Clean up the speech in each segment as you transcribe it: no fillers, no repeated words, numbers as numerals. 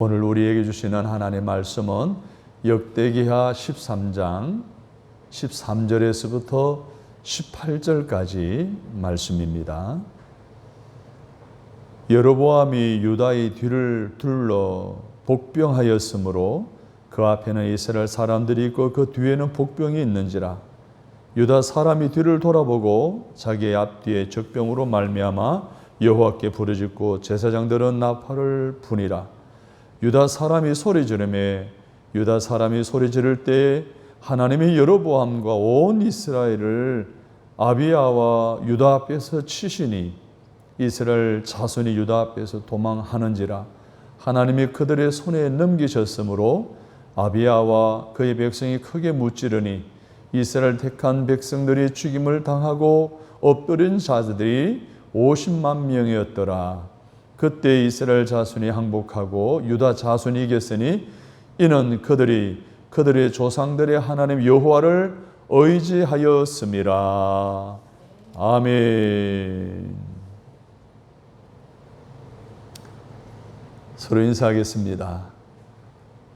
오늘 우리에게 주시는 하나님의 말씀은 역대기하 13장 13절에서부터 18절까지 말씀입니다. 여로보암이 유다의 뒤를 둘러 복병하였으므로 그 앞에는 이스라엘 사람들이 있고 그 뒤에는 복병이 있는지라. 유다 사람이 뒤를 돌아보고 자기의 앞뒤에 적병으로 말미암아 여호와께 부르짖고 제사장들은 나팔을 부니라. 유다 사람이 소리 지르매 유다 사람이 소리 지를 때에 하나님이 여로보암과 온 이스라엘을 아비야와 유다 앞에서 치시니 이스라엘 자손이 유다 앞에서 도망하는지라. 하나님이 그들의 손에 넘기셨으므로 아비야와 그의 백성이 크게 무찌르니 이스라엘 택한 백성들이 죽임을 당하고 엎드린 자들이 50만 명이었더라. 그때 이스라엘 자손이 항복하고 유다 자손이 이겼으니 이는 그들이 그들의 조상들의 하나님 여호와를 의지하였음이라. 아멘. 서로 인사하겠습니다.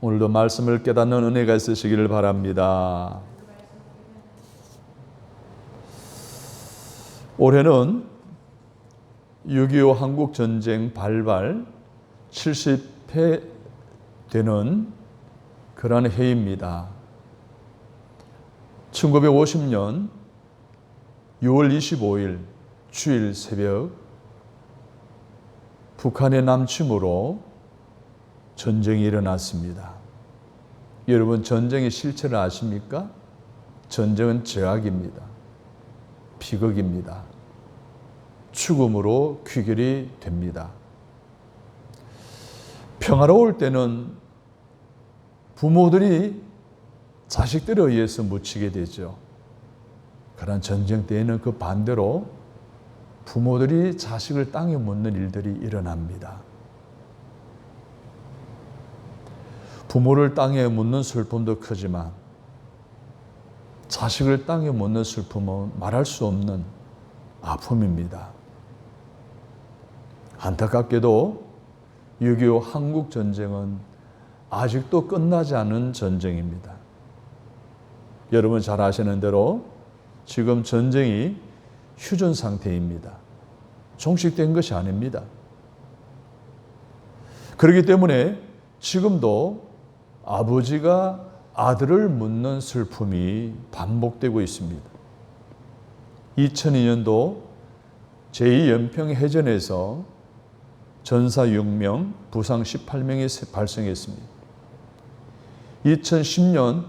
오늘도 말씀을 깨닫는 은혜가 있으시기를 바랍니다. 올해는 6.25 한국전쟁 발발 70회 되는 그런 해입니다. 1950년 6월 25일 주일 새벽 북한의 남침으로 전쟁이 일어났습니다. 여러분, 전쟁의 실체를 아십니까? 전쟁은 죄악입니다. 비극입니다. 죽음으로 귀결이 됩니다. 평화로울 때는 부모들이 자식들에 의해서 묻히게 되죠. 그러나 전쟁 때에는 그 반대로 부모들이 자식을 땅에 묻는 일들이 일어납니다. 부모를 땅에 묻는 슬픔도 크지만 자식을 땅에 묻는 슬픔은 말할 수 없는 아픔입니다. 안타깝게도 6.25 한국전쟁은 아직도 끝나지 않은 전쟁입니다. 여러분 잘 아시는 대로 지금 전쟁이 휴전 상태입니다. 종식된 것이 아닙니다. 그렇기 때문에 지금도 아버지가 아들을 묻는 슬픔이 반복되고 있습니다. 2002년도 제2연평해전에서 전사 6명, 부상 18명이 발생했습니다. 2010년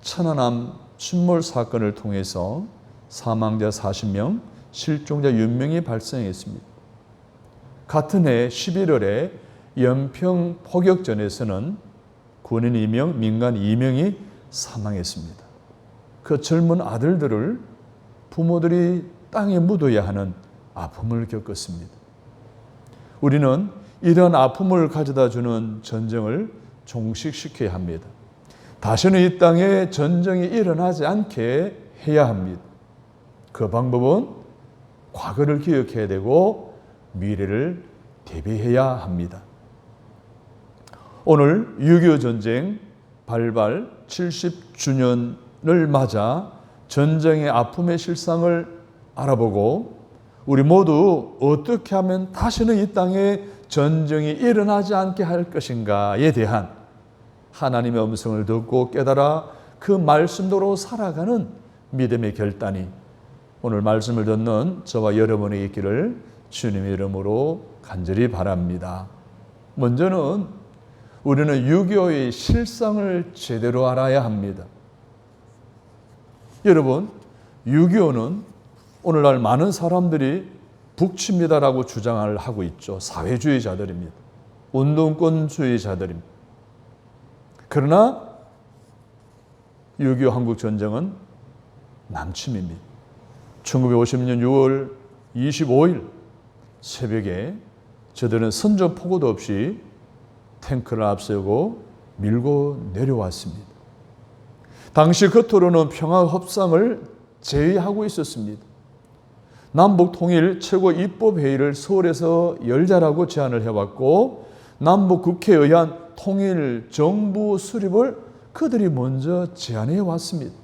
천안함 침몰 사건을 통해서 사망자 40명, 실종자 6명이 발생했습니다. 같은 해 11월에 연평 포격전에서는 군인 2명, 민간 2명이 사망했습니다. 그 젊은 아들들을 부모들이 땅에 묻어야 하는 아픔을 겪었습니다. 우리는 이런 아픔을 가져다 주는 전쟁을 종식시켜야 합니다. 다시는 이 땅에 전쟁이 일어나지 않게 해야 합니다. 그 방법은 과거를 기억해야 되고 미래를 대비해야 합니다. 오늘 6.25 전쟁 발발 70주년을 맞아 전쟁의 아픔의 실상을 알아보고 우리 모두 어떻게 하면 다시는 이 땅에 전쟁이 일어나지 않게 할 것인가에 대한 하나님의 음성을 듣고 깨달아 그 말씀대로 살아가는 믿음의 결단이 오늘 말씀을 듣는 저와 여러분에게 있기를 주님의 이름으로 간절히 바랍니다. 먼저는 우리는 6.25의 실상을 제대로 알아야 합니다. 여러분, 6.25는 오늘날 많은 사람들이 북치입니다라고 주장을 하고 있죠. 사회주의자들입니다. 운동권주의자들입니다. 그러나 6.25 한국전쟁은 남침입니다. 1950년 6월 25일 새벽에 저들은 선전포고도 없이 탱크를 앞세우고 밀고 내려왔습니다. 당시 겉으로는 평화협상을 제의하고 있었습니다. 남북 통일 최고 입법회의를 서울에서 열자라고 제안을 해왔고 남북 국회에 의한 통일 정부 수립을 그들이 먼저 제안해 왔습니다.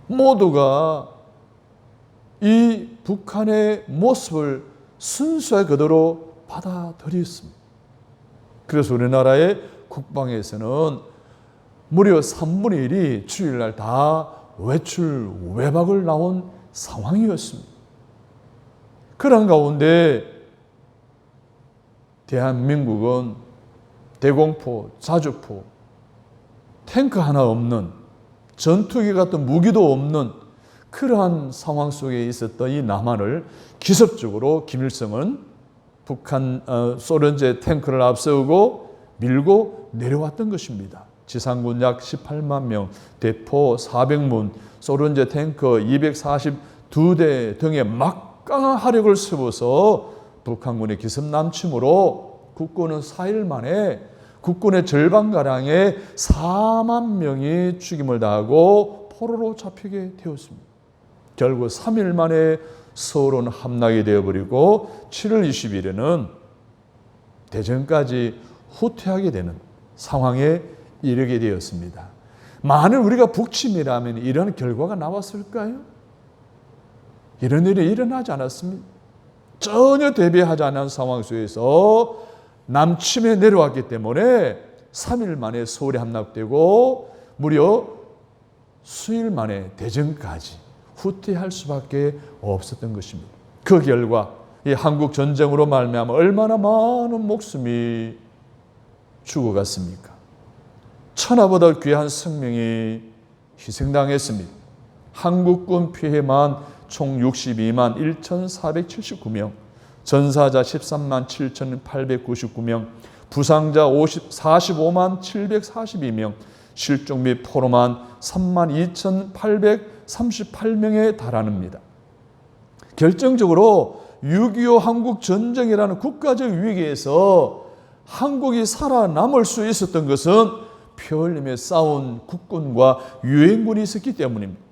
모두가 이 북한의 모습을 순수하게 그대로 받아들였습니다. 그래서 우리나라의 국방에서는 무려 3분의 1이 주일날 다 외출, 외박을 나온 상황이었습니다. 그런 가운데 대한민국은 대공포, 자주포, 탱크 하나 없는, 전투기 같은 무기도 없는 그러한 상황 속에 있었던 이 남한을 기습적으로 김일성은 북한 소련제 탱크를 앞세우고 밀고 내려왔던 것입니다. 지상군 약 18만 명, 대포 400문, 소련제 탱크 242대 등의 막강한 화력을 세워서 북한군의 기습 남침으로 국군은 4일 만에 국군의 절반가량의 4만 명이 죽임을 당하고 포로로 잡히게 되었습니다. 결국 3일 만에 서울은 함락이 되어버리고 7월 20일에는 대전까지 후퇴하게 되는 상황에 이르게 되었습니다. 만일 우리가 북침이라면 이런 결과가 나왔을까요? 이런 일이 일어나지 않았습니다. 전혀 대비하지 않은 상황 속에서 남침에 내려왔기 때문에 3일 만에 서울에 함락되고 무려 수일 만에 대전까지 후퇴할 수밖에 없었던 것입니다. 그 결과 이 한국 전쟁으로 말미암아 얼마나 많은 목숨이 죽어갔습니까? 천하보다 귀한 생명이 희생당했습니다. 한국군 피해만 총 62만 1,479명, 전사자 13만 7,899명, 부상자 45만 742명, 실종 및 포로만 3만 2,838명에 달하는니다. 결정적으로 6.25 한국 전쟁이라는 국가적 위기에서 한국이 살아남을 수 있었던 것은 피 흘리며 싸운 국군과 유엔군이 있었기 때문입니다.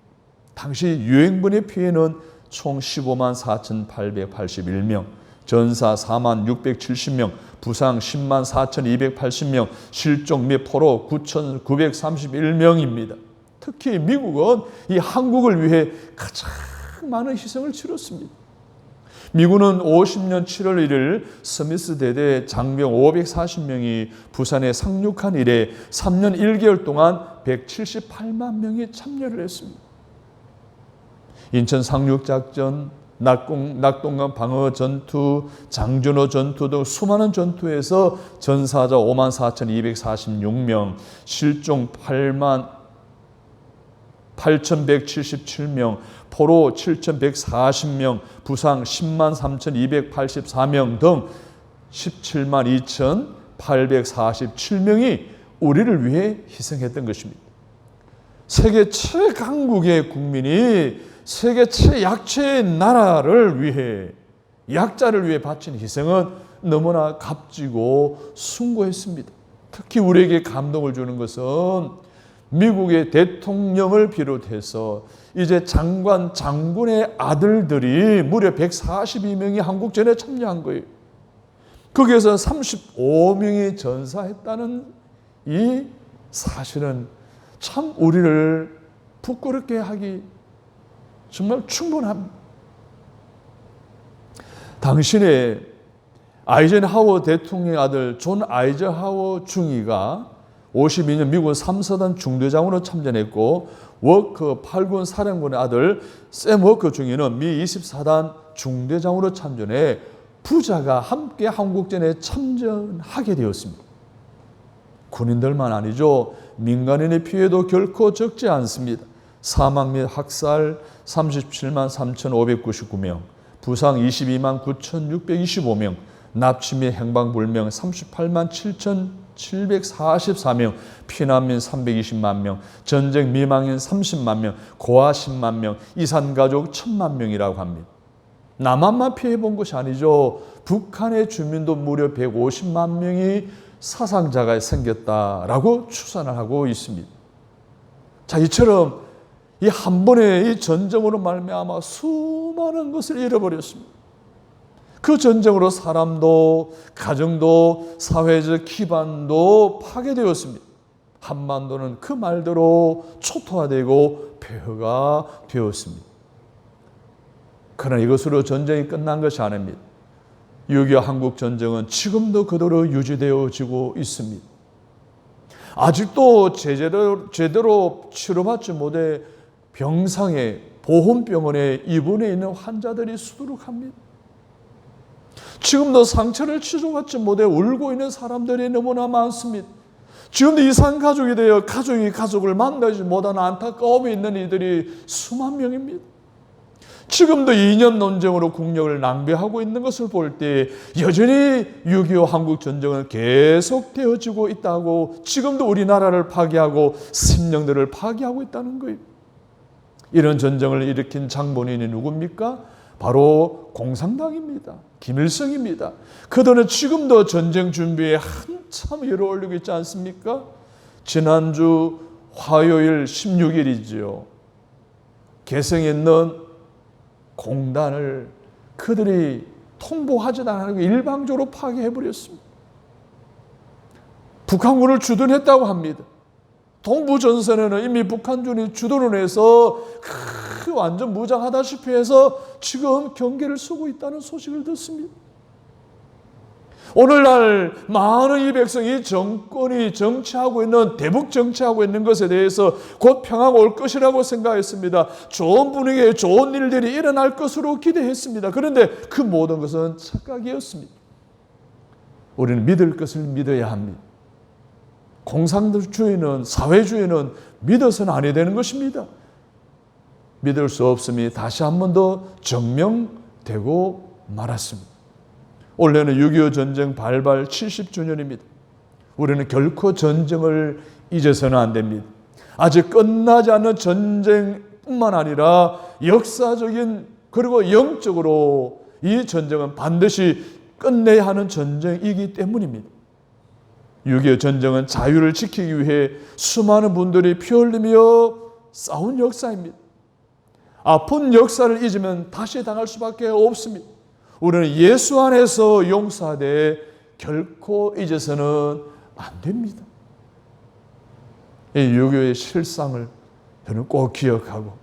당시 유엔군의 피해는 총 15만 4,881명, 전사 4만 670명, 부상 10만 4,280명, 실종 및 포로 9,931명입니다. 특히 미국은 이 한국을 위해 가장 많은 희생을 치렀습니다. 미군은 50년 7월 1일 스미스 대대 장병 540명이 부산에 상륙한 이래 3년 1개월 동안 178만 명이 참여를 했습니다. 인천 상륙작전, 낙동강 방어 전투, 장준호 전투 등 수많은 전투에서 전사자 5만 4,246명, 실종 8,177명, 포로 7,140명, 부상 10만 3,284명 등 17만 2,847명이 우리를 위해 희생했던 것입니다. 세계 최강국의 국민이 세계 최약체의 나라를 위해, 약자를 위해 바친 희생은 너무나 값지고 숭고했습니다. 특히 우리에게 감동을 주는 것은 미국의 대통령을 비롯해서 이제 장관, 장군의 아들들이 무려 142명이 한국전에 참여한 거예요. 거기에서 35명이 전사했다는 이 사실은 참 우리를 부끄럽게 하기 정말 충분합니다. 당신의 아이젠하워 대통령의 아들 존 아이젠하워 중위가 52년 미국 3사단 중대장으로 참전했고 워커 8군 사령관의 아들 샘 워커 중위는 미 24단 중대장으로 참전해 부자가 함께 한국전에 참전하게 되었습니다. 군인들만 아니죠. 민간인의 피해도 결코 적지 않습니다. 사망 및 학살 37만 3,599명, 부상 22만 9,625명, 납치 및 행방불명 38만 7,744명, 피난민 320만 명, 전쟁 미망인 30만 명, 고아 10만 명, 이산가족 1,000만 명이라고 합니다. 남한만 피해본 것이 아니죠. 북한의 주민도 무려 150만 명이 사상자가 생겼다라고 추산을 하고 있습니다. 자, 이처럼 이 한 번의 이 전쟁으로 말미암아 수많은 것을 잃어버렸습니다. 그 전쟁으로 사람도 가정도 사회적 기반도 파괴되었습니다. 한반도는 그 말대로 초토화되고 폐허가 되었습니다. 그러나 이것으로 전쟁이 끝난 것이 아닙니다. 6.25 한국전쟁은 지금도 그대로 유지되어지고 있습니다. 아직도 제대로 치료받지 못해 병상에 보훈병원에 입원해 있는 환자들이 수두룩합니다. 지금도 상처를 치료받지 못해 울고 있는 사람들이 너무나 많습니다. 지금도 이산가족이 되어 가족이 가족을 만나지 못하는 안타까움이 있는 이들이 수만 명입니다. 지금도 2년 논쟁으로 국력을 낭비하고 있는 것을 볼 때 여전히 6.25 한국전쟁은 계속되어지고 있다고, 지금도 우리나라를 파괴하고 생명들을 파괴하고 있다는 거예요. 이런 전쟁을 일으킨 장본인이 누굽니까? 바로 공산당입니다. 김일성입니다. 그들은 지금도 전쟁 준비에 한참 일을 올리고 있지 않습니까? 지난주 화요일 16일이지요. 개성에 있는 공단을 그들이 통보하지도 않고 일방적으로 파괴해버렸습니다. 북한군을 주둔했다고 합니다. 동부전선에는 이미 북한군이 주둔을 해서 완전 무장하다시피 해서 지금 경계를 서고 있다는 소식을 듣습니다. 오늘날 많은 이 백성이 정권이 정치하고 있는, 대북 정치하고 있는 것에 대해서 곧 평화가 올 것이라고 생각했습니다. 좋은 분위기에 좋은 일들이 일어날 것으로 기대했습니다. 그런데 그 모든 것은 착각이었습니다. 우리는 믿을 것을 믿어야 합니다. 공산주의는, 사회주의는 믿어서는 아니 되는 것입니다. 믿을 수 없음이 다시 한 번 더 증명되고 말았습니다. 올해는 6.25 전쟁 발발 70주년입니다. 우리는 결코 전쟁을 잊어서는 안 됩니다. 아직 끝나지 않는 전쟁뿐만 아니라 역사적인 그리고 영적으로 이 전쟁은 반드시 끝내야 하는 전쟁이기 때문입니다. 6.25 전쟁은 자유를 지키기 위해 수많은 분들이 피 흘리며 싸운 역사입니다. 아픈 역사를 잊으면 다시 당할 수밖에 없습니다. 우리는 예수 안에서 용서하되 결코 잊어서는 안 됩니다. 이 6.25의 실상을 저는 꼭 기억하고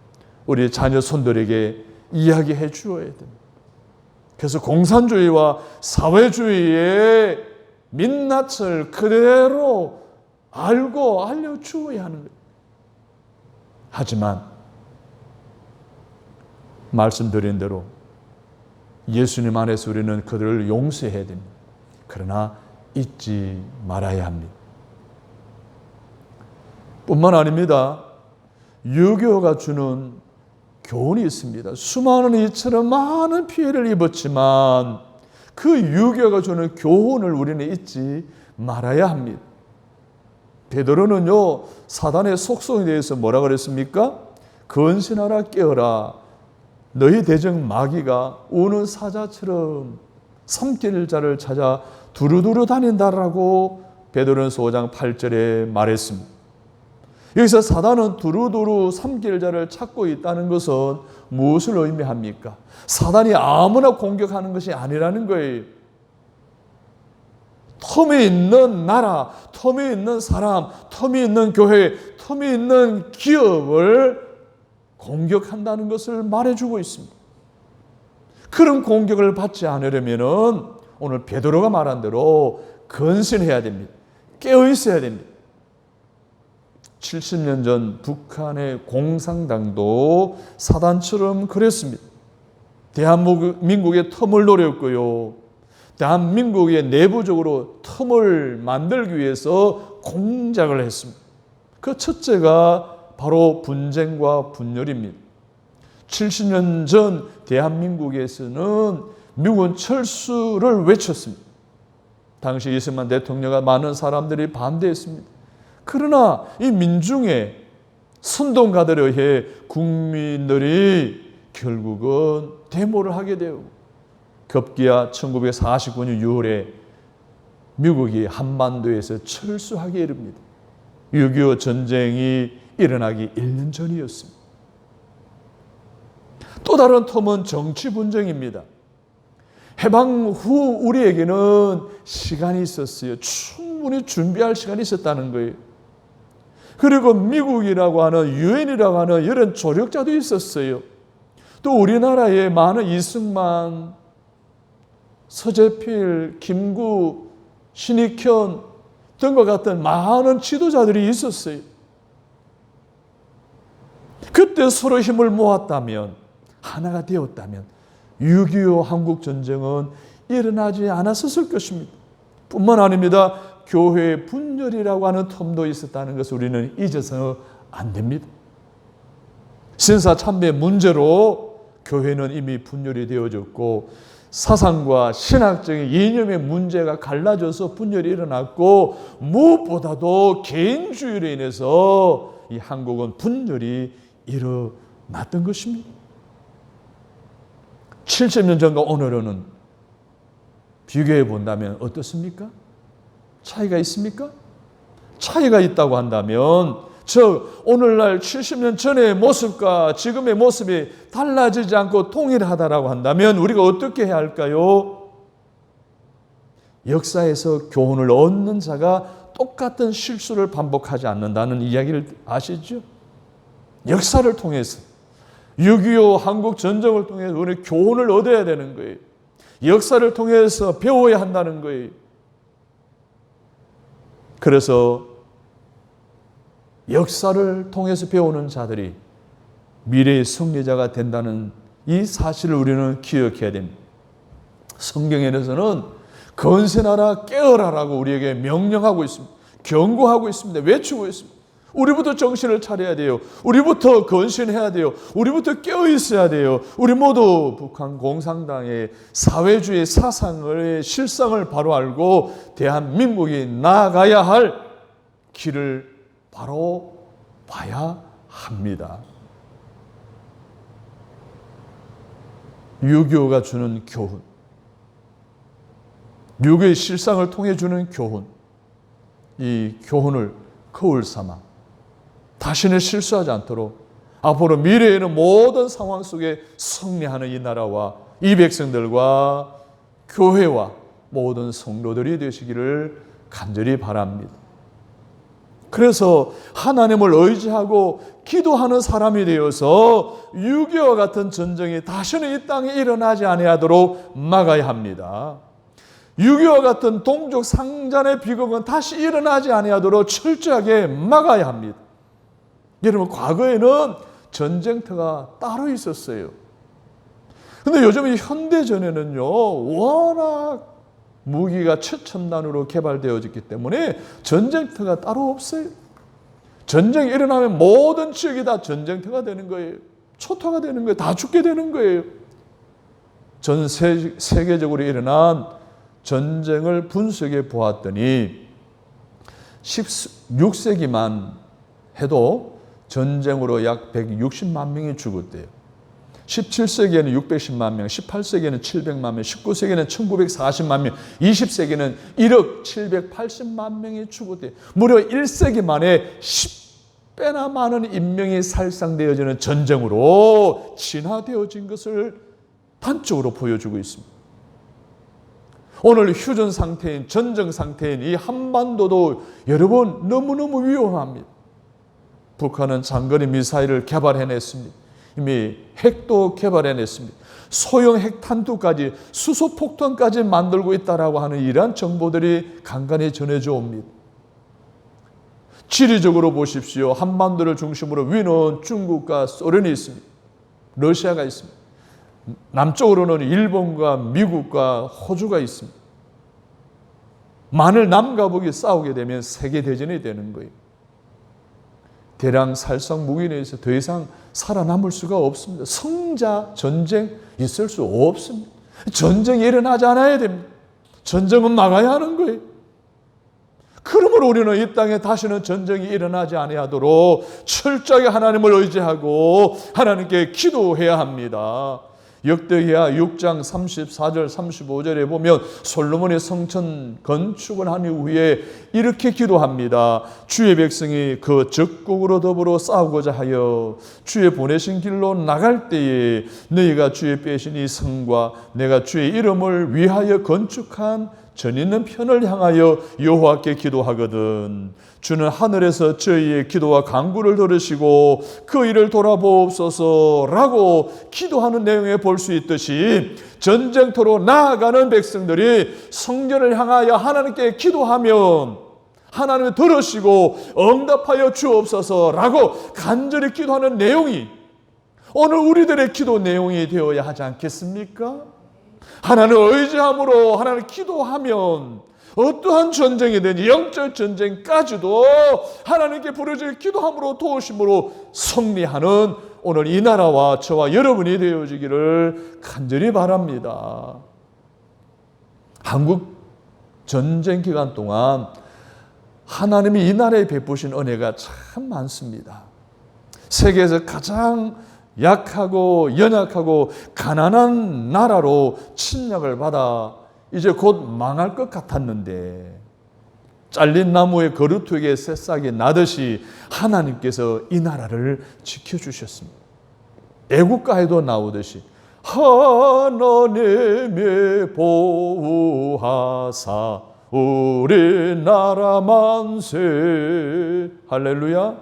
우리 자녀 손들에게 이야기해 주어야 됩니다. 그래서 공산주의와 사회주의의 민낯을 그대로 알고 알려주어야 하는 거예요. 하지만 말씀드린 대로 예수님 안에서 우리는 그들을 용서해야 됩니다. 그러나 잊지 말아야 합니다. 뿐만 아닙니다. 6.25가 주는 교훈이 있습니다. 수많은 이처럼 많은 피해를 입었지만 그 6.25가 주는 교훈을 우리는 잊지 말아야 합니다. 베드로는요, 사단의 속성에 대해서 뭐라 그랬습니까? 근신하라, 깨어라. 너희 대적 마귀가 우는 사자처럼 삼킬 자를 찾아 두루두루 다닌다라고 베드로전서 5장 8절에 말했습니다. 여기서 사단은 두루두루 삼킬 자를 찾고 있다는 것은 무엇을 의미합니까? 사단이 아무나 공격하는 것이 아니라는 거예요. 텀이 있는 나라, 텀이 있는 사람, 텀이 있는 교회, 텀이 있는 기업을 공격한다는 것을 말해주고 있습니다. 그런 공격을 받지 않으려면 오늘 베드로가 말한 대로 근신해야 됩니다. 깨어 있어야 됩니다. 70년 전 북한의 공산당도 사단처럼 그랬습니다. 대한민국의 틈을 노렸고요. 대한민국의 내부적으로 틈을 만들기 위해서 공작을 했습니다. 그 첫째가 바로 분쟁과 분열입니다. 70년 전 대한민국에서는 미국은 철수를 외쳤습니다. 당시 이승만 대통령과 많은 사람들이 반대했습니다. 그러나 이 민중의 선동가들에 의해 국민들이 결국은 데모를 하게 되고 급기야 1949년 6월에 미국이 한반도에서 철수하게 이릅니다. 6.25 전쟁이 일어나기 1년 전이었습니다. 또 다른 텀은 정치 분쟁입니다. 해방 후 우리에게는 시간이 있었어요. 충분히 준비할 시간이 있었다는 거예요. 그리고 미국이라고 하는 유엔이라고 하는 이런 조력자도 있었어요. 또 우리나라에 많은 이승만, 서재필, 김구, 신익현 등과 같은 많은 지도자들이 있었어요. 그때 서로 힘을 모았다면, 하나가 되었다면 6.25 한국전쟁은 일어나지 않았을 것입니다. 뿐만 아닙니다. 교회의 분열이라고 하는 텀도 있었다는 것을 우리는 잊어서는 안 됩니다. 신사참배 문제로 교회는 이미 분열이 되어졌고, 사상과 신학적인 이념의 문제가 갈라져서 분열이 일어났고, 무엇보다도 개인주의로 인해서 이 한국은 분열이 일어났던 것입니다. 70년 전과 오늘은 비교해 본다면 어떻습니까? 차이가 있습니까? 차이가 있다고 한다면, 오늘날 70년 전의 모습과 지금의 모습이 달라지지 않고 동일하다라고 한다면 우리가 어떻게 해야 할까요? 역사에서 교훈을 얻는 자가 똑같은 실수를 반복하지 않는다는 이야기를 아시죠? 역사를 통해서 6.25 한국 전쟁을 통해서 우리 교훈을 얻어야 되는 거예요. 역사를 통해서 배워야 한다는 거예요. 그래서 역사를 통해서 배우는 자들이 미래의 승리자가 된다는 이 사실을 우리는 기억해야 됩니다. 성경에서는 건세나라 깨어라라고 우리에게 명령하고 있습니다. 경고하고 있습니다. 외치고 있습니다. 우리부터 정신을 차려야 돼요. 우리부터 건신해야 돼요. 우리부터 깨어 있어야 돼요. 우리 모두 북한 공산당의 사회주의 사상의 실상을 바로 알고 대한민국이 나아가야 할 길을 바로 봐야 합니다. 6.25가 주는 교훈, 6.25의 실상을 통해 주는 교훈, 이 교훈을 거울 삼아 다시는 실수하지 않도록 앞으로 미래에는 모든 상황 속에 승리하는 이 나라와 이 백성들과 교회와 모든 성도들이 되시기를 간절히 바랍니다. 그래서 하나님을 의지하고 기도하는 사람이 되어서 6.25와 같은 전쟁이 다시는 이 땅에 일어나지 아니하도록 막아야 합니다. 6.25와 같은 동족 상잔의 비극은 다시 일어나지 아니하도록 철저하게 막아야 합니다. 여러분, 과거에는 전쟁터가 따로 있었어요. 근데 요즘 이 현대전에는요, 워낙 무기가 최첨단으로 개발되어졌기 때문에 전쟁터가 따로 없어요. 전쟁이 일어나면 모든 지역이 다 전쟁터가 되는 거예요. 초토화가 되는 거예요. 다 죽게 되는 거예요. 전 세계적으로 일어난 전쟁을 분석해 보았더니 16세기만 해도 전쟁으로 약 160만 명이 죽었대요. 17세기에는 610만 명, 18세기에는 700만 명, 19세기에는 1940만 명, 20세기에는 1억 780만 명이 죽었대요. 무려 1세기 만에 10배나 많은 인명이 살상되어지는 전쟁으로 진화되어진 것을 단적으로 보여주고 있습니다. 오늘 휴전 상태인, 전쟁 상태인 이 한반도도 여러분 너무너무 위험합니다. 북한은 장거리 미사일을 개발해냈습니다. 이미 핵도 개발해냈습니다. 소형 핵탄두까지, 수소폭탄까지 만들고 있다라고 하는 이러한 정보들이 간간히 전해져 옵니다. 지리적으로 보십시오. 한반도를 중심으로 위는 중국과 소련이 있습니다. 러시아가 있습니다. 남쪽으로는 일본과 미국과 호주가 있습니다. 만일 남과 북이 싸우게 되면 세계대전이 되는 거예요. 대량 살상 무기에 의해서 더 이상 살아남을 수가 없습니다. 성자 전쟁 있을 수 없습니다. 전쟁이 일어나지 않아야 됩니다. 전쟁은 막아야 하는 거예요. 그러므로 우리는 이 땅에 다시는 전쟁이 일어나지 아니하도록 철저하게 하나님을 의지하고 하나님께 기도해야 합니다. 역대기야 6장 34절 35절에 보면 솔로몬의 성전 건축을 한 이후에 이렇게 기도합니다. 주의 백성이 그 적국으로 더불어 싸우고자 하여 주의 보내신 길로 나갈 때에 너희가 주의 빼신 이 성과 내가 주의 이름을 위하여 건축한 전 있는 편을 향하여 여호와께 기도하거든. 주는 하늘에서 저희의 기도와 간구를 들으시고 그 일을 돌아보옵소서라고 기도하는 내용에 볼 수 있듯이 전쟁터로 나아가는 백성들이 성전을 향하여 하나님께 기도하면 하나님이 들으시고 응답하여 주옵소서라고 간절히 기도하는 내용이 오늘 우리들의 기도 내용이 되어야 하지 않겠습니까? 하나님을 의지함으로 하나님을 기도하면 어떠한 전쟁이든지 영적 전쟁까지도 하나님께 부르짖어 기도함으로 도우심으로 승리하는 오늘 이 나라와 저와 여러분이 되어지기를 간절히 바랍니다. 한국 전쟁 기간 동안 하나님이 이 나라에 베푸신 은혜가 참 많습니다. 세계에서 가장 약하고 연약하고 가난한 나라로 침략을 받아 이제 곧 망할 것 같았는데 잘린 나무의 거루투에게 새싹이 나듯이 하나님께서 이 나라를 지켜주셨습니다. 애국가에도 나오듯이 하나님의 보호하사 우리나라 만세. 할렐루야.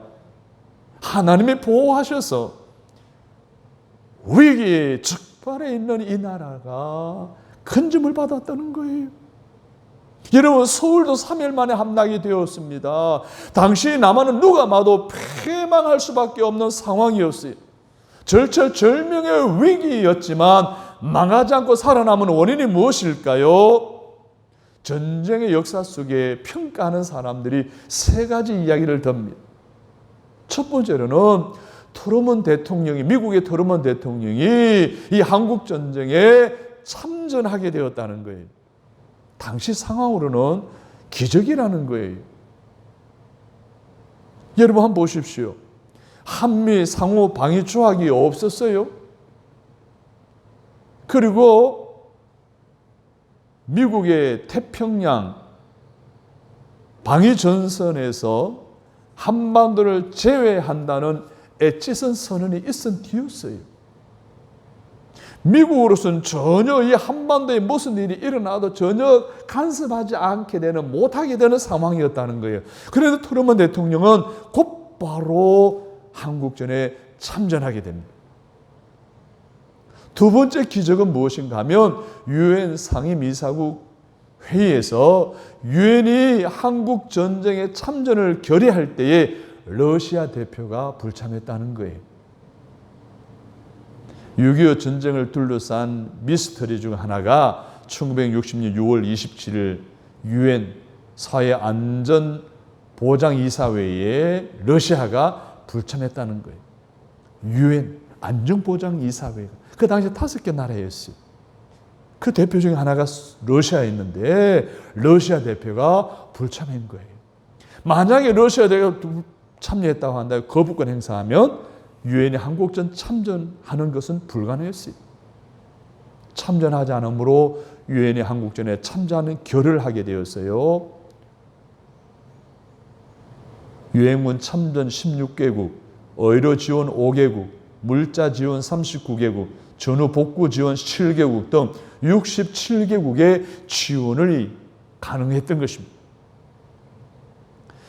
하나님이 보호하셔서 위기의 적발에 있는 이 나라가 건짐을 받았다는 거예요. 여러분, 서울도 3일 만에 함락이 되었습니다. 당시 남한은 누가 봐도 패망할 수밖에 없는 상황이었어요. 절체절명의 위기였지만 망하지 않고 살아남은 원인이 무엇일까요? 전쟁의 역사 속에 평가하는 사람들이 세 가지 이야기를 듭니다. 첫 번째로는 트루먼 대통령이, 미국의 트루먼 대통령이 이 한국 전쟁에 참전하게 되었다는 거예요. 당시 상황으로는 기적이라는 거예요. 여러분 한번 보십시오. 한미 상호 방위 조약이 없었어요. 그리고 미국의 태평양 방위 전선에서 한반도를 제외한다는 에치선 선언이 있은 뒤였어요. 미국으로서는 전혀 이 한반도에 무슨 일이 일어나도 전혀 간섭하지 않게 되는, 못하게 되는 상황이었다는 거예요. 그런데 트루먼 대통령은 곧바로 한국전에 참전하게 됩니다. 두 번째 기적은 무엇인가 하면 유엔 상임이사국 회의에서 유엔이 한국 전쟁에 참전을 결의할 때에 러시아 대표가 불참했다는 거예요. 6.25 전쟁을 둘러싼 미스터리 중 하나가 1960년 6월 27일 유엔 사회안전보장이사회에 러시아가 불참했다는 거예요. 유엔 안전보장이사회가 그 당시에 5개 나라였어요. 그 대표 중에 하나가 러시아였는데 러시아 대표가 불참한 거예요. 만약에 러시아 대표가 참여했다고 한다면 거부권 행사하면 유엔이 한국전 참전하는 것은 불가능했어요. 참전하지 않으므로 유엔이 한국전에 참전하는 결의를 하게 되었어요. 유엔군 참전 16개국, 의료 지원 5개국, 물자 지원 39개국, 전후 복구 지원 7개국 등 67개국의 지원을 가능했던 것입니다.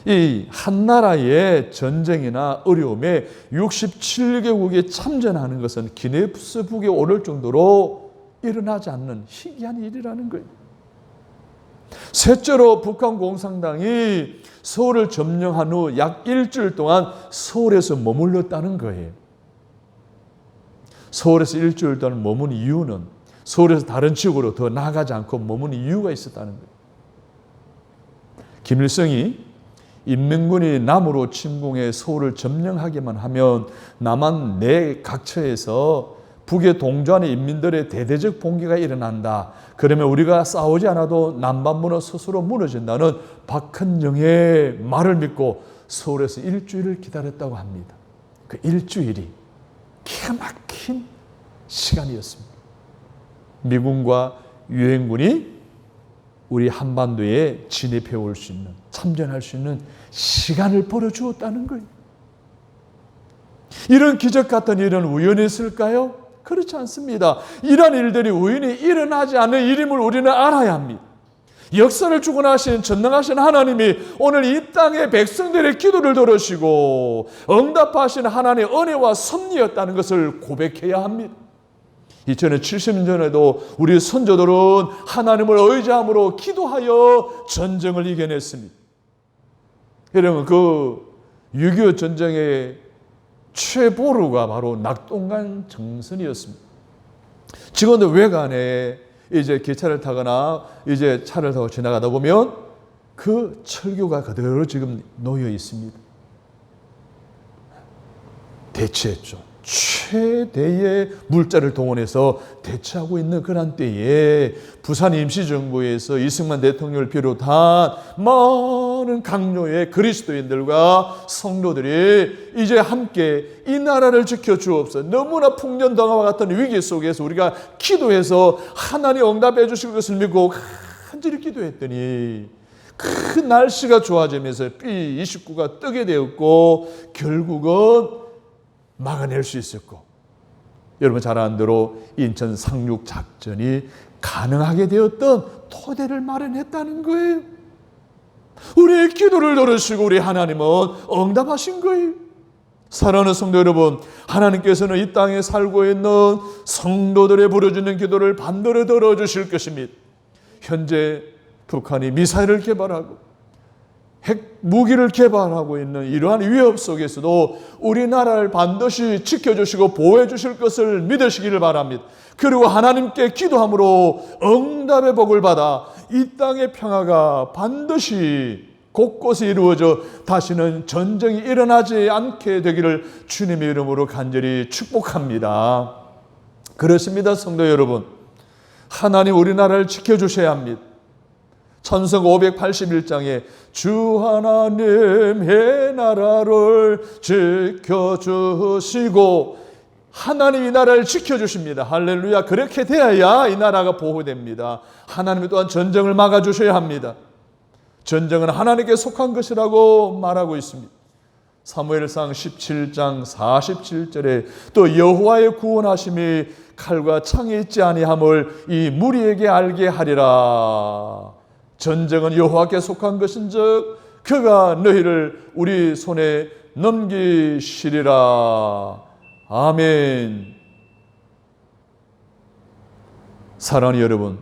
이 한 나라의 전쟁이나 어려움에 67개국이 참전하는 것은 기네스북에 오를 정도로 일어나지 않는 희귀한 일이라는 거예요. 셋째로 북한 공산당이 서울을 점령한 후 약 일주일 동안 서울에서 머물렀다는 거예요. 서울에서 일주일 동안 머문 이유는 서울에서 다른 지역으로 더 나가지 않고 머무는 이유가 있었다는 거예요. 김일성이 인민군이 남으로 침공해 서울을 점령하기만 하면 남한 내 각처에서 북의 동조하는 인민들의 대대적 봉기가 일어난다. 그러면 우리가 싸우지 않아도 남반부는 스스로 무너진다는 박헌영의 말을 믿고 서울에서 일주일을 기다렸다고 합니다. 그 일주일이 기가 막힌 시간이었습니다. 미군과 유엔군이 우리 한반도에 진입해 올 수 있는, 참전할 수 있는 시간을 벌어주었다는 거예요. 이런 기적 같은 일은 우연히 있을까요? 그렇지 않습니다. 이런 일들이 우연히 일어나지 않는 일임을 우리는 알아야 합니다. 역사를 주관하신 전능하신 하나님이 오늘 이 땅의 백성들의 기도를 들으시고 응답하신 하나님의 은혜와 섭리였다는 것을 고백해야 합니다. 2070년 전에도 우리 선조들은 하나님을 의지함으로 기도하여 전쟁을 이겨냈습니다. 여러분, 그 6.25 전쟁의 최보루가 바로 낙동강 정선이었습니다. 지금도 외관에 이제 기차를 타거나 이제 차를 타고 지나가다 보면 그 철교가 그대로 지금 놓여 있습니다. 대치했죠. 최대의 물자를 동원해서 대처하고 있는 그런 때에 부산 임시정부에서 이승만 대통령을 비롯한 많은 강요의 그리스도인들과 성도들이 이제 함께 이 나라를 지켜주옵소서. 너무나 풍년등화와 같은 위기 속에서 우리가 기도해서 하나님 응답해 주실 것을 믿고 간절히 기도했더니 그 날씨가 좋아지면서 B-29가 뜨게 되었고 결국은 막아낼 수 있었고, 여러분 잘 아는 대로 인천 상륙 작전이 가능하게 되었던 토대를 마련했다는 거예요. 우리의 기도를 들으시고 우리 하나님은 응답하신 거예요. 사랑하는 성도 여러분, 하나님께서는 이 땅에 살고 있는 성도들의 부르짖는 기도를 반드시 들어주실 것입니다. 현재 북한이 미사일을 개발하고 핵 무기를 개발하고 있는 이러한 위협 속에서도 우리나라를 반드시 지켜주시고 보호해 주실 것을 믿으시기를 바랍니다. 그리고 하나님께 기도함으로 응답의 복을 받아 이 땅의 평화가 반드시 곳곳에 이루어져 다시는 전쟁이 일어나지 않게 되기를 주님의 이름으로 간절히 축복합니다. 그렇습니다, 성도 여러분. 하나님 우리나라를 지켜주셔야 합니다. 찬송 581장에 주 하나님의 나라를 지켜주시고, 하나님 이 나라를 지켜주십니다. 할렐루야. 그렇게 되어야 이 나라가 보호됩니다. 하나님이 또한 전쟁을 막아주셔야 합니다. 전쟁은 하나님께 속한 것이라고 말하고 있습니다. 사무엘상 17장 47절에 또 여호와의 구원하심이 칼과 창에 있지 아니함을 이 무리에게 알게 하리라. 전쟁은 여호와께 속한 것인즉 그가 너희를 우리 손에 넘기시리라. 아멘. 사랑하는 여러분,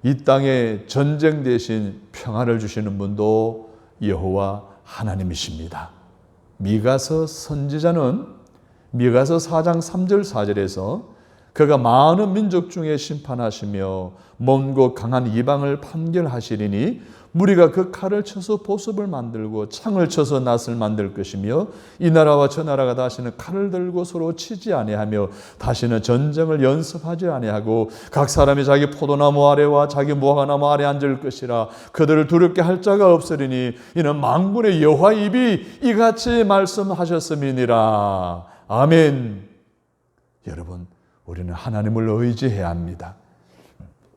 이 땅에 전쟁 대신 평화를 주시는 분도 여호와 하나님이십니다. 미가서 선지자는 미가서 4장 3절 4절에서 그가 많은 민족 중에 심판하시며 먼 곳 강한 이방을 판결하시리니 무리가 그 칼을 쳐서 보습을 만들고 창을 쳐서 낫을 만들 것이며 이 나라와 저 나라가 다시는 칼을 들고 서로 치지 아니하며 다시는 전쟁을 연습하지 아니하고 각 사람이 자기 포도나무 아래와 자기 무화과나무 아래 앉을 것이라. 그들을 두렵게 할 자가 없으리니 이는 만군의 여호와 입이 이같이 말씀하셨음이니라. 아멘. 여러분, 우리는 하나님을 의지해야 합니다.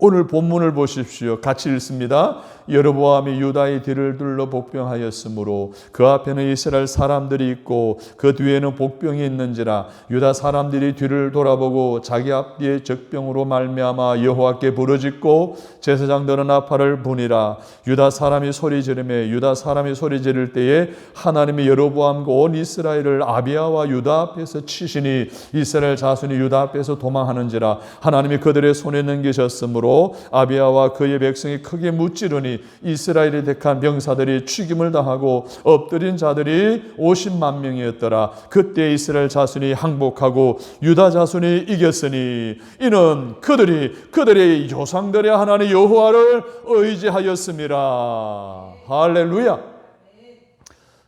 오늘 본문을 보십시오. 같이 읽습니다. 여로보암이 유다의 뒤를 둘러 복병하였으므로 그 앞에는 이스라엘 사람들이 있고 그 뒤에는 복병이 있는지라. 유다 사람들이 뒤를 돌아보고 자기 앞뒤에 적병으로 말미암아 여호와께 부르짖고 제사장들은 나팔을 부니라. 유다 사람이 소리 지르매 유다 사람이 소리 지를 때에 하나님이 여로보암과 온 이스라엘을 아비야와 유다 앞에서 치시니 이스라엘 자손이 유다 앞에서 도망하는지라. 하나님이 그들의 손에 넘기셨으므로 아비야와 그의 백성이 크게 무찌르니 이스라엘이 택한 병사들이 죽임을 당하고 엎드린 자들이 50만 명이었더라. 그때 이스라엘 자손이 항복하고 유다 자손이 이겼으니 이는 그들의 조상들의 하나님 여호와를 의지하였음이라. 할렐루야.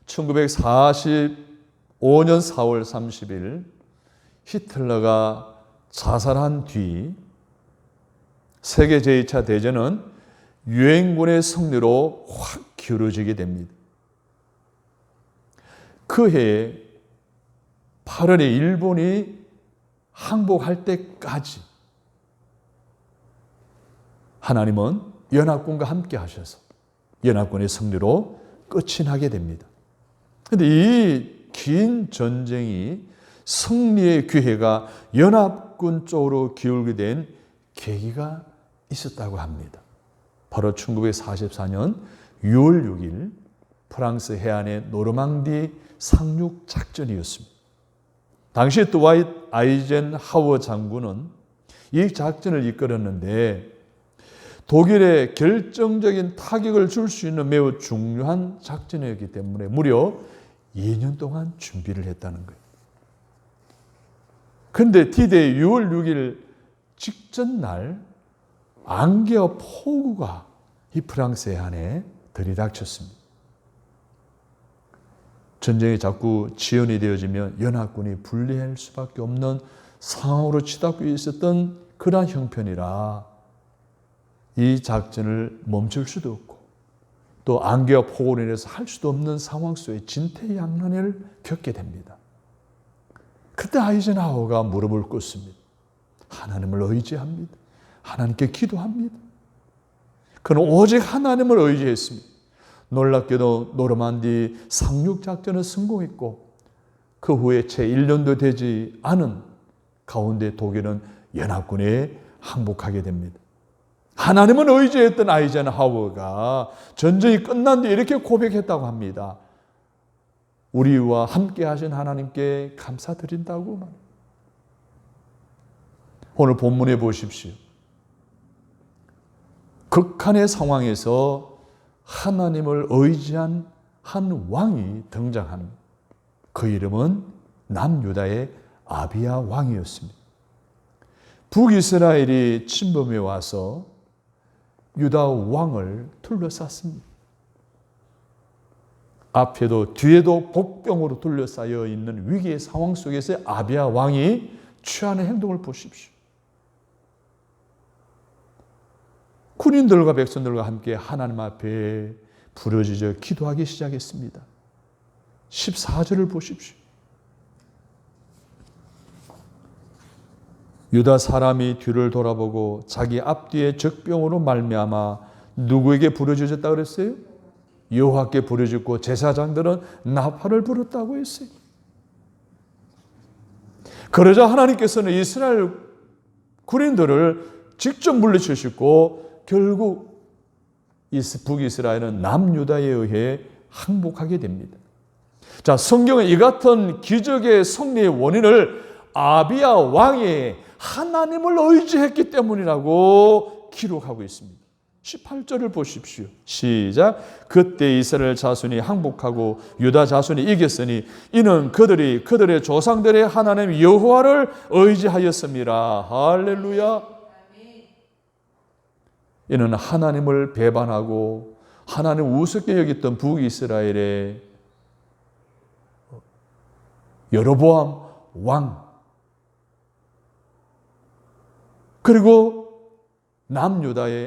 1945년 4월 30일 히틀러가 자살한 뒤 세계 제2차 대전은 유엔군의 승리로 확 기울어지게 됩니다. 그 해에 8월에 일본이 항복할 때까지 하나님은 연합군과 함께 하셔서 연합군의 승리로 끝이 나게 됩니다. 그런데 이 긴 전쟁이 승리의 기회가 연합군 쪽으로 기울게 된 계기가 있었다고 합니다. 바로 1944년 6월 6일 프랑스 해안의 노르망디 상륙 작전이었습니다. 당시 드와이트 아이젠하워 장군은 이 작전을 이끌었는데 독일에 결정적인 타격을 줄 수 있는 매우 중요한 작전이었기 때문에 무려 2년 동안 준비를 했다는 거예요. 그런데 D-Day 6월 6일 직전 날 안개와 폭우가 이 프랑스 해안에 들이닥쳤습니다. 전쟁이 자꾸 지연이 되어지면 연합군이 분리할 수밖에 없는 상황으로 치닫고 있었던 그러한 형편이라 이 작전을 멈출 수도 없고 또 안개와 폭우로 인해서 할 수도 없는 상황 속에 진퇴양난을 겪게 됩니다. 그때 아이젠하워가 무릎을 꿇습니다. 하나님을 의지합니다. 하나님께 기도합니다. 그는 오직 하나님을 의지했습니다. 놀랍게도 노르만디 상륙작전을 성공했고 그 후에 채 1년도 되지 않은 가운데 독일은 연합군에 항복하게 됩니다. 하나님은 의지했던 아이젠하워가 전쟁이 끝난 뒤에 이렇게 고백했다고 합니다. 우리와 함께 하신 하나님께 감사드린다고 말합니다. 오늘 본문에 보십시오. 극한의 상황에서 하나님을 의지한 한 왕이 등장합니다. 그 이름은 남유다의 아비야 왕이었습니다. 북이스라엘이 침범해 와서 유다 왕을 둘러쌌습니다. 앞에도 뒤에도 복병으로 둘러싸여 있는 위기의 상황 속에서 아비야 왕이 취하는 행동을 보십시오. 군인들과 백성들과 함께 하나님 앞에 부르짖어 기도하기 시작했습니다. 14절을 보십시오. 유다 사람이 뒤를 돌아보고 자기 앞뒤에 적병으로 말미암아 누구에게 부르짖었다 그랬어요? 여호와께 부르짖고 제사장들은 나팔을 불었다고 했어요. 그러자 하나님께서는 이스라엘 군인들을 직접 물리치시고 결국 북이스라엘은 남유다에 의해 항복하게 됩니다. 자, 성경은 이 같은 기적의 승리의 원인을 아비야 왕이 하나님을 의지했기 때문이라고 기록하고 있습니다. 18절을 보십시오. 시작. 그때 이스라엘 자손이 항복하고 유다 자손이 이겼으니 이는 그들이 그들의 조상들의 하나님 여호와를 의지하였습니다. 할렐루야. 이는 하나님을 배반하고 하나님 우습게 여겼던 북이스라엘의 여로보암 왕 그리고 남유다의